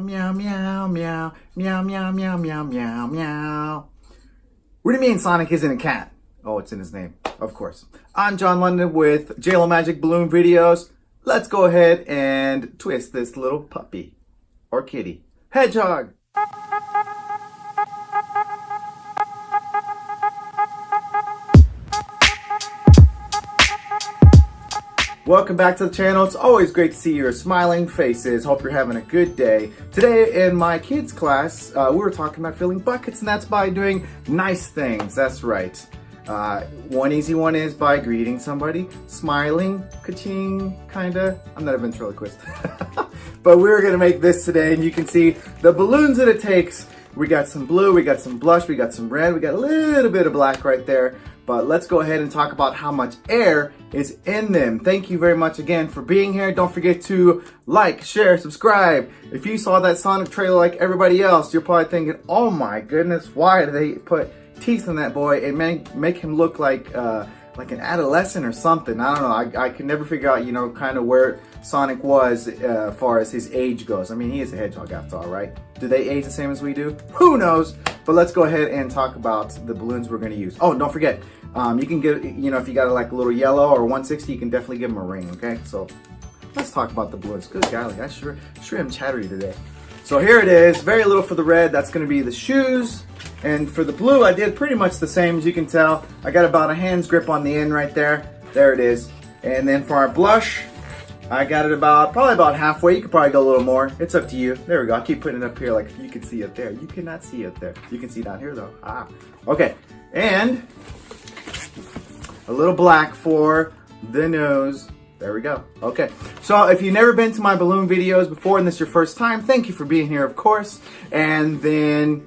meow, meow, meow, meow, meow, meow, meow, meow, meow. What do you mean Sonic isn't a cat? Oh, it's in his name, of course. I'm John London with JLo Magic Balloon Videos. Let's go ahead and twist this little puppy or kitty. Hedgehog. Welcome back to the channel. It's always great to see your smiling faces. Hope you're having a good day. Today in my kids class, we were talking about filling buckets, and that's by doing nice things. That's right. One easy one is by greeting somebody, smiling, ka-ching, kinda. I'm not a ventriloquist. But we're gonna make this today, and you can see the balloons that it takes. We got some blue, we got some blush, we got some red, we got a little bit of black right there. But let's go ahead and talk about how much air is in them. Thank you very much again for being here. Don't forget to like, share, subscribe. If you saw that Sonic trailer like everybody else, you're probably thinking, oh my goodness, why did they put teeth in that boy and make him look like an adolescent or something? I don't know. I can never figure out, kind of where Sonic was as far as his age goes. I mean, he is a hedgehog after all, right? Do they age the same as we do? Who knows? But let's go ahead and talk about the balloons we're going to use. Oh, don't forget, you can get, if you got like a little yellow or 160, you can definitely give them a ring, okay? So let's talk about the balloons. Good golly, I sure am chattery today. So here it is, very little for the red. That's going to be the shoes. And for the blue, I did pretty much the same, as you can tell. I got about a hand's grip on the end right there. There it is. And then for our blush, I got it probably about halfway. You could probably go a little more. It's up to you. There we go. I'll keep putting it up here like you can see it there. You cannot see it there. You can see down here though. Okay. And a little black for the nose. There we go. Okay. So if you've never been to my balloon videos before and this is your first time, thank you for being here, of course. And then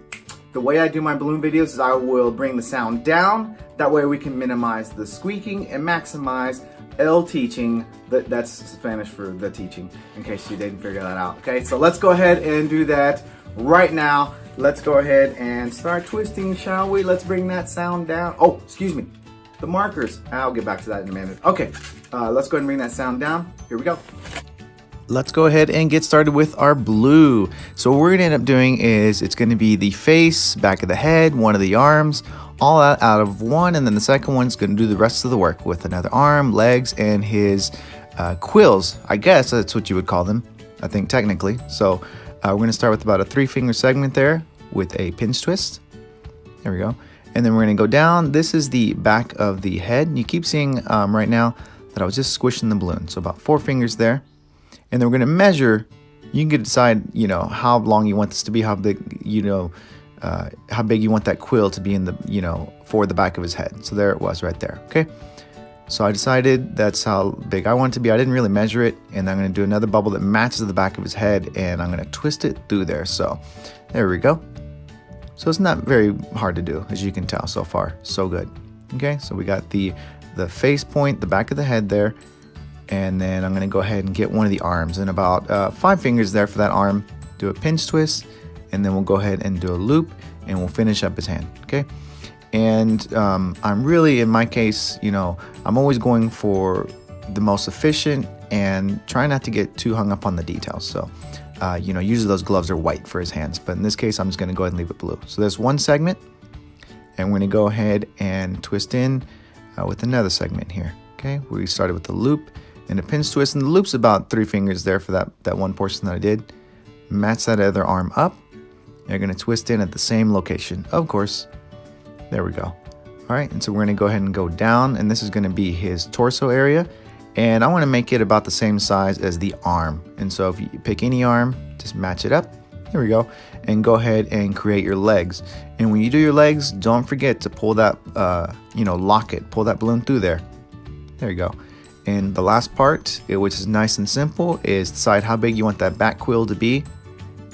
the way I do my balloon videos is I will bring the sound down. That way we can minimize the squeaking and maximize el teaching. That's Spanish for the teaching, in case you didn't figure that out. Okay, so let's go ahead and do that right now. Let's go ahead and start twisting, shall we? Let's bring that sound down. Oh, excuse me. The markers. I'll get back to that in a minute. Okay, let's go ahead and bring that sound down. Here we go. Let's go ahead and get started with our blue. So what we're gonna end up doing is it's gonna be the face, back of the head, one of the arms, all out of one, and then the second one's gonna do the rest of the work with another arm, legs, and his quills. I guess that's what you would call them, I think technically. So we're gonna start with about a 3-finger segment there with a pinch twist. There we go. And then we're gonna go down. This is the back of the head. You keep seeing right now that I was just squishing the balloon. So about 4 fingers there. And then we're gonna measure. You can decide, how long you want this to be, how big, how big you want that quill to be in the, for the back of his head. So there it was right there, okay? So I decided that's how big I want it to be. I didn't really measure it, and I'm gonna do another bubble that matches the back of his head, and I'm gonna twist it through there. So there we go. So it's not very hard to do, as you can tell so far. So good. Okay, so we got the face point, the back of the head there, and then I'm gonna go ahead and get one of the arms, and about 5 fingers there for that arm. Do a pinch twist, and then we'll go ahead and do a loop, and we'll finish up his hand, okay? And I'm really, in my case, I'm always going for the most efficient and try not to get too hung up on the details. So, usually those gloves are white for his hands, but in this case, I'm just gonna go ahead and leave it blue. So there's one segment, and we're gonna go ahead and twist in with another segment here, okay? We started with the loop and a pinch twist, and the loop's about 3 fingers there for that one portion that I did. Match that other arm up. You're gonna twist in at the same location, of course. There we go. All right, and so we're gonna go ahead and go down, and this is gonna be his torso area, and I wanna make it about the same size as the arm. And so if you pick any arm, just match it up. There we go. And go ahead and create your legs. And when you do your legs, don't forget to pull that, lock it, pull that balloon through there. There you go. And the last part, which is nice and simple, is decide how big you want that back quill to be.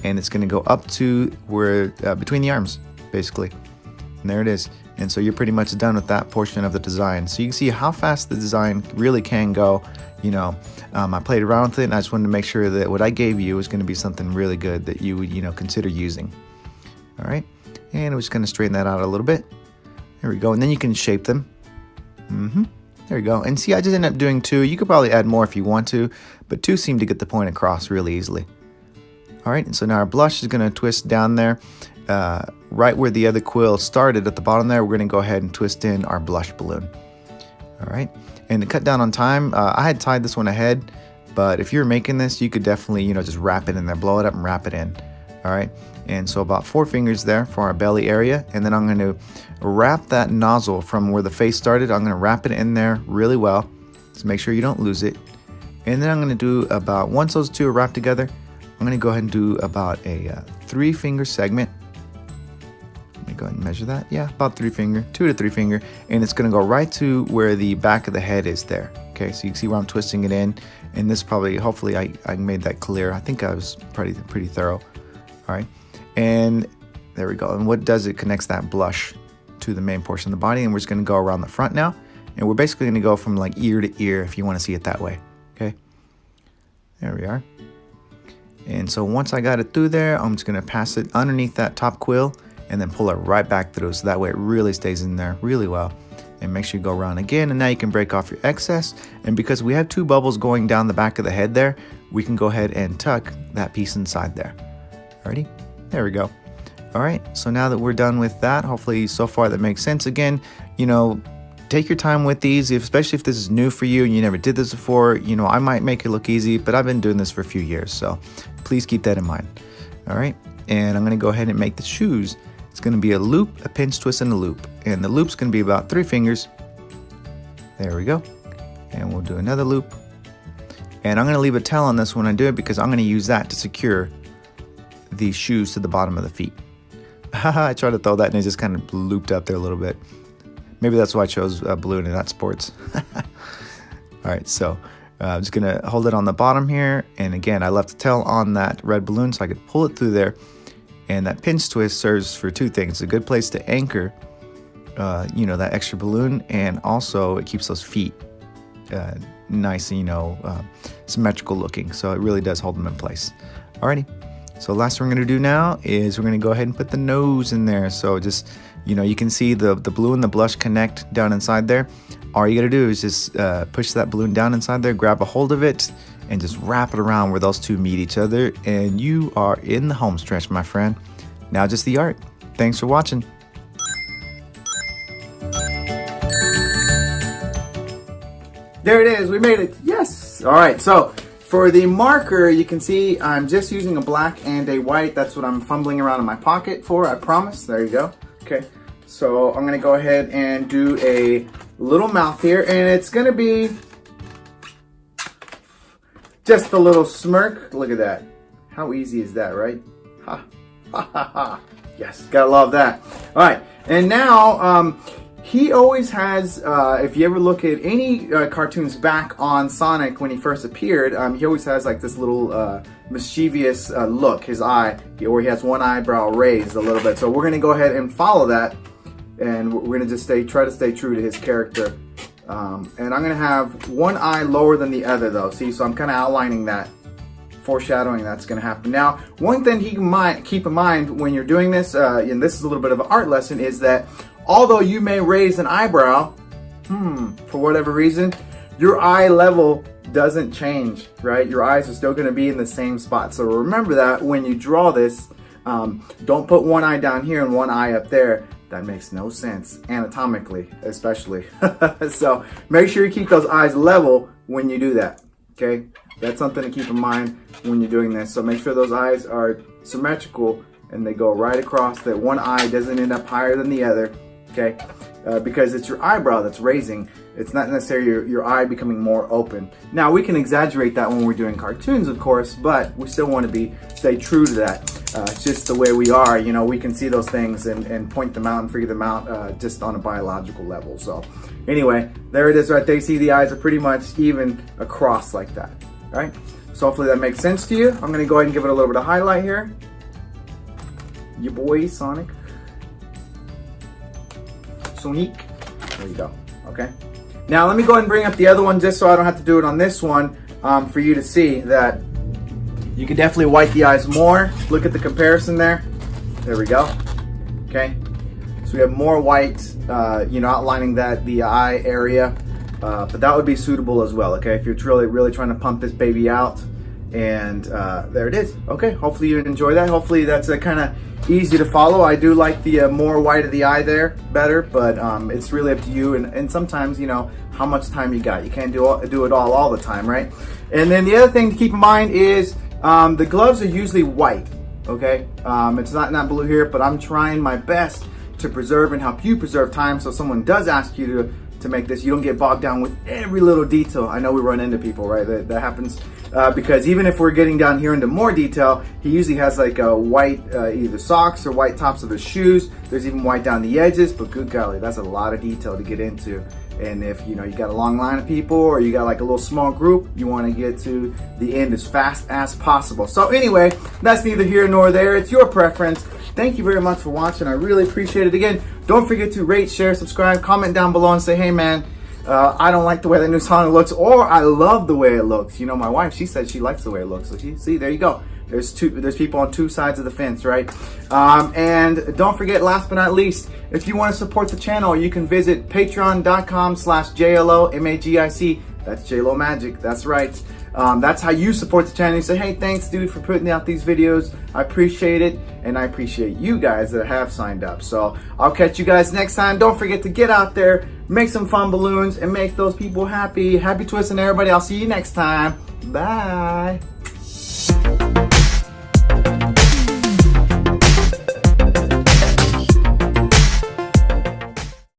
And it's gonna go up to where, between the arms, basically. And there it is. And so you're pretty much done with that portion of the design. So you can see how fast the design really can go. I played around with it, and I just wanted to make sure that what I gave you was gonna be something really good that you would, consider using. All right, and we're just gonna straighten that out a little bit. There we go, and then you can shape them. There you go. And see, I just ended up doing 2. You could probably add more if you want to, but 2 seem to get the point across really easily. All right, and so now our blush is gonna twist down there, right where the other quill started at the bottom there. We're gonna go ahead and twist in our blush balloon. All right, and to cut down on time, I had tied this one ahead, but if you're making this, you could definitely, you know, just wrap it in there, blow it up and wrap it in. All right, and so about 4 fingers there for our belly area, and then I'm gonna wrap that nozzle from where the face started. I'm gonna wrap it in there really well, so make sure you don't lose it. And then I'm gonna do about, once those two are wrapped together, I'm gonna go ahead and do about a 3-finger segment. Let me go ahead and measure that. Yeah, about 2 to 3 finger, and it's gonna go right to where the back of the head is there. Okay, so you can see where I'm twisting it in, and this probably, hopefully I made that clear. I think I was pretty thorough. All right, and there we go. And what does it connects that blush to the main portion of the body, and we're just gonna go around the front now, and we're basically gonna go from like ear to ear if you wanna see it that way. Okay, there we are. And so once I got it through there, I'm just gonna pass it underneath that top quill and then pull it right back through, so that way it really stays in there really well. And make sure you go around again, and now you can break off your excess. And because we have 2 bubbles going down the back of the head there, we can go ahead and tuck that piece inside there. Alrighty, there we go. All right, so now that we're done with that, hopefully so far that makes sense. Again, you know, take your time with these, especially if this is new for you and you never did this before. You know, I might make it look easy, but I've been doing this for a few years, so please keep that in mind. All right, and I'm gonna go ahead and make the shoes. It's gonna be a loop, a pinch, twist, and a loop. And the loop's gonna be about 3 fingers. There we go. And we'll do another loop. And I'm gonna leave a tail on this when I do it, because I'm gonna use that to secure the shoes to the bottom of the feet. I tried to throw that and it just kind of looped up there a little bit. Maybe that's why I chose balloon and not sports. All right, so I'm just gonna hold it on the bottom here. And again, I left the tail on that red balloon so I could pull it through there. And that pinch twist serves for 2 things. It's a good place to anchor, you know, that extra balloon, and also it keeps those feet nice and, you know, symmetrical looking. So it really does hold them in place. Alrighty. So last thing we're gonna do now is we're gonna go ahead and put the nose in there. So just, you know, you can see the blue and the blush connect down inside there. All you gotta do is just push that balloon down inside there, grab a hold of it, and just wrap it around where those two meet each other, and you are in the home stretch, my friend. Now just the art. Thanks for watching. There it is, we made it, yes! All right, so for the marker, you can see I'm just using a black and a white. That's what I'm fumbling around in my pocket for, I promise. There you go. Okay, so I'm gonna go ahead and do a little mouth here, and it's gonna be just a little smirk. Look at that. How easy is that, right? Ha, ha, ha, ha. Yes, gotta love that. All right, and now, he always has, if you ever look at any cartoons back on Sonic when he first appeared, he always has like this little mischievous look, his eye, or he has one eyebrow raised a little bit. So we're gonna go ahead and follow that, and we're gonna just try to stay true to his character. And I'm gonna have one eye lower than the other though, see, so I'm kind of outlining that, foreshadowing that's gonna happen. Now, one thing you might keep in mind when you're doing this, and this is a little bit of an art lesson, is that although you may raise an eyebrow, for whatever reason, your eye level doesn't change, right? Your eyes are still gonna be in the same spot. So remember that when you draw this, don't put one eye down here and one eye up there. That makes no sense, anatomically, especially. So make sure you keep those eyes level when you do that, okay? That's something to keep in mind when you're doing this. So make sure those eyes are symmetrical and they go right across, that one eye doesn't end up higher than the other, okay? Because it's your eyebrow that's raising. It's not necessarily your eye becoming more open. Now, we can exaggerate that when we're doing cartoons, of course, but we still want to stay true to that. It's just the way we are, you know, we can see those things and point them out and figure them out just on a biological level. So anyway, there it is right there. You see the eyes are pretty much even across like that, all right? So hopefully that makes sense to you. I'm gonna go ahead and give it a little bit of highlight here. Your boy, Sonic. Sonic. There you go, okay? Now let me go ahead and bring up the other one just so I don't have to do it on this one, for you to see that you can definitely white the eyes more. Look at the comparison there. There we go, okay? So we have more white, you know, outlining the eye area, but that would be suitable as well, okay? If you're really trying to pump this baby out And there it is. Okay, hopefully you enjoy that. Hopefully that's kind of easy to follow. I do like the more white of the eye there better, but it's really up to you. And sometimes, you know, how much time you got. You can't do it all the time, right? And then the other thing to keep in mind is the gloves are usually white, okay? It's not blue here, but I'm trying my best to preserve and help you preserve time, so someone does ask you to make this, you don't get bogged down with every little detail. I know we run into people, right? That happens because even if we're getting down here into more detail, he usually has like a white either socks or white tops of his shoes. There's even white down the edges, but good golly, that's a lot of detail to get into. And if you know you got a long line of people or you got like a little small group, you want to get to the end as fast as possible. So anyway, that's neither here nor there. It's your preference. Thank you very much for watching. I really appreciate it. Again, don't forget to rate, share, subscribe, comment down below and say, hey man, I don't like the way the new song looks, or I love the way it looks. You know, my wife, she said she likes the way it looks. So see, there you go. There's people on two sides of the fence, right? And don't forget, last but not least, if you want to support the channel, you can visit patreon.com/JLOMAGIC. That's JLO Magic. That's right. That's how you support the channel. You say, hey, thanks, dude, for putting out these videos. I appreciate it, and I appreciate you guys that have signed up. So I'll catch you guys next time. Don't forget to get out there, make some fun balloons, and make those people happy. Happy twisting, everybody. I'll see you next time. Bye.